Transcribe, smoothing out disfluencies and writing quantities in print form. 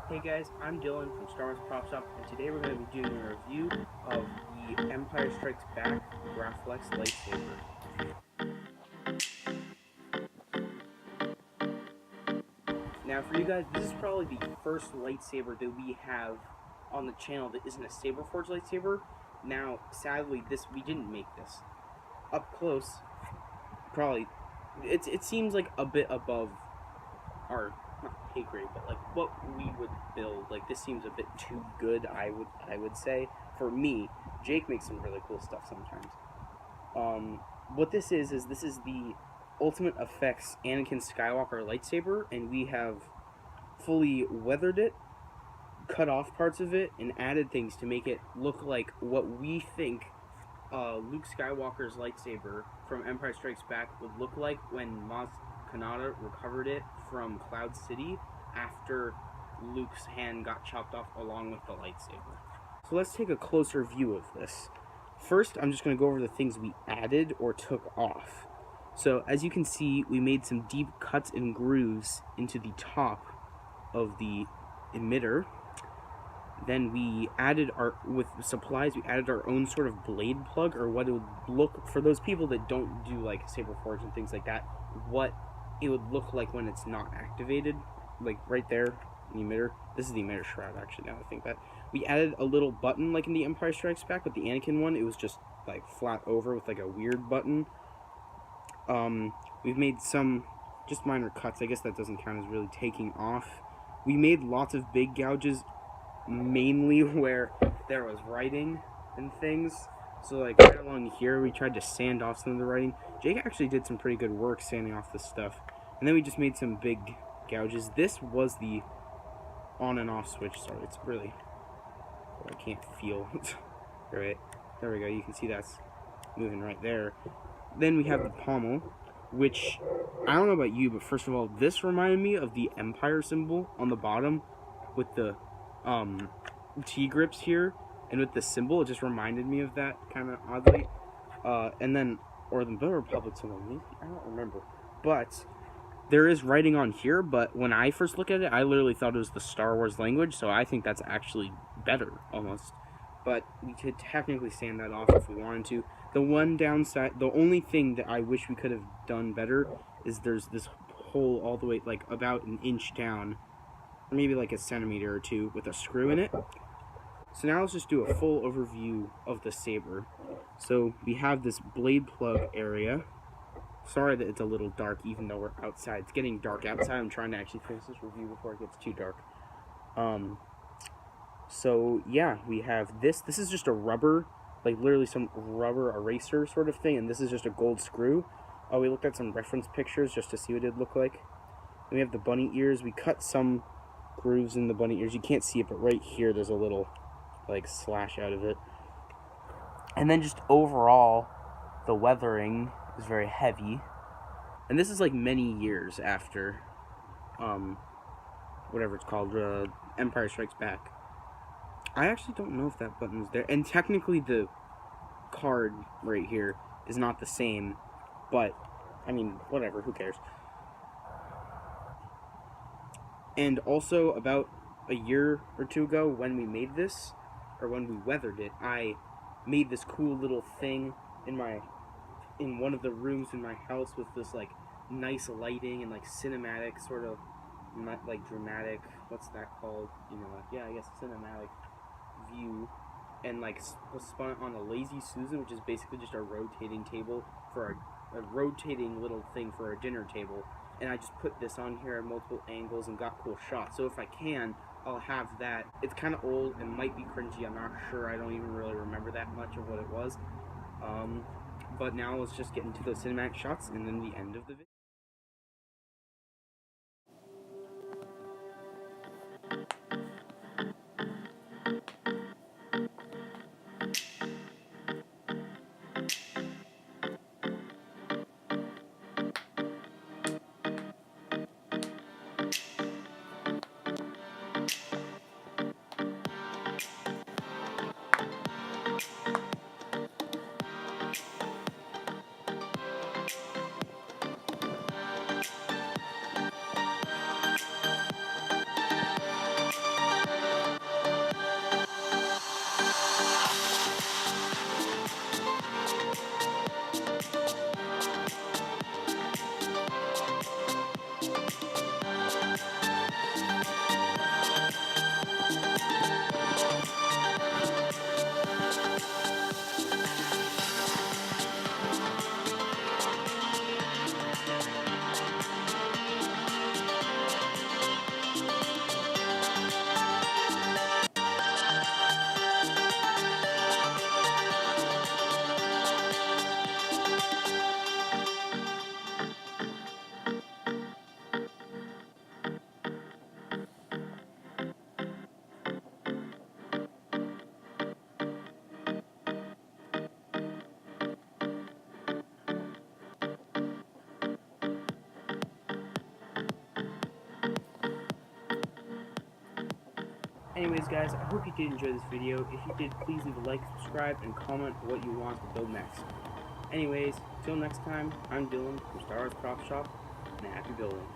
Hey guys, I'm Dylan from Star Wars Prop Shop, and today we're going to be doing a review of the Empire Strikes Back Graflex lightsaber. Now for you guys, this is probably the first lightsaber that we have on the channel that isn't a Saber Forge lightsaber. Now, sadly, we didn't make this. Up close, probably, it seems like a bit above our not pay grade, but like what we would build. Like this seems a bit too good. I would say for me. Jake makes some really cool stuff sometimes. What this is the Ultimate Effects Anakin Skywalker lightsaber, and we have fully weathered it, cut off parts of it, and added things to make it look like what we think Luke Skywalker's lightsaber from Empire Strikes Back would look like when Maz Kanata recovered it from Cloud City after Luke's hand got chopped off along with the lightsaber. So let's take a closer view of this. First, I'm just going to go over the things we added or took off. So as you can see, we made some deep cuts and grooves into the top of the emitter. Then we added with supplies, we added our own sort of blade plug, or what it would look, for those people that don't do like Saber Forge and things like that, what it would look like when it's not activated. Like right there, the emitter. This is the emitter shroud, actually, now I think that. We added a little button like in the Empire Strikes Back, but the Anakin one, it was just like flat over with like a weird button. We've made some just minor cuts. I guess that doesn't count as really taking off. We made lots of big gouges, mainly where there was writing and things. So like right along here, we tried to sand off some of the writing. Jake actually did some pretty good work sanding off this stuff. And then we just made some big gouges. This was the on and off switch. Sorry, it's really, I can't feel. Right, there we go. You can see that's moving right there. Then we have the pommel, which, I don't know about you, but first of all, this reminded me of the Empire symbol on the bottom with the T-grips here, and with the symbol, it just reminded me of that, kind of oddly. And then, or the Republic symbol, maybe? I don't remember. But there is writing on here, but when I first looked at it, I literally thought it was the Star Wars language, so I think that's actually better, almost. But we could technically sand that off if we wanted to. The one downside, the only thing that I wish we could have done better is there's this hole all the way, like, about an inch down, or maybe like a centimeter or two, with a screw in it. So now let's just do a full overview of the saber. So we have this blade plug area. Sorry that it's a little dark, even though we're outside. It's getting dark outside. I'm trying to actually finish this review before it gets too dark. So yeah, we have this. This is just a rubber, like literally some rubber eraser sort of thing, and this is just a gold screw. We looked at some reference pictures just to see what it'd look like. And we have the bunny ears. We cut some grooves in the bunny ears. You can't see it, but right here there's a little like slash out of it. And then just overall, the weathering is very heavy. And this is like many years after whatever it's called, Empire Strikes Back. I actually don't know if that button's there. And technically the card right here is not the same, but I mean, whatever, who cares? And also, about a year or two ago, when we made this, or when we weathered it, I made this cool little thing in one of the rooms in my house with this like nice lighting and like cinematic sort of, not like dramatic, what's that called? You know, like, yeah, I guess cinematic view, and like spun it on a Lazy Susan, which is basically just a rotating table for a rotating little thing for a dinner table. And I just put this on here at multiple angles and got cool shots. So if I can, I'll have that. It's kind of old and might be cringy. I'm not sure. I don't even really remember that much of what it was. But now let's just get into those cinematic shots and then the end of the video. Anyways, guys, I hope you did enjoy this video. If you did, please leave a like, subscribe, and comment what you want to build next. Anyways, till next time, I'm Dylan from Star Wars Prop Shop, and happy building.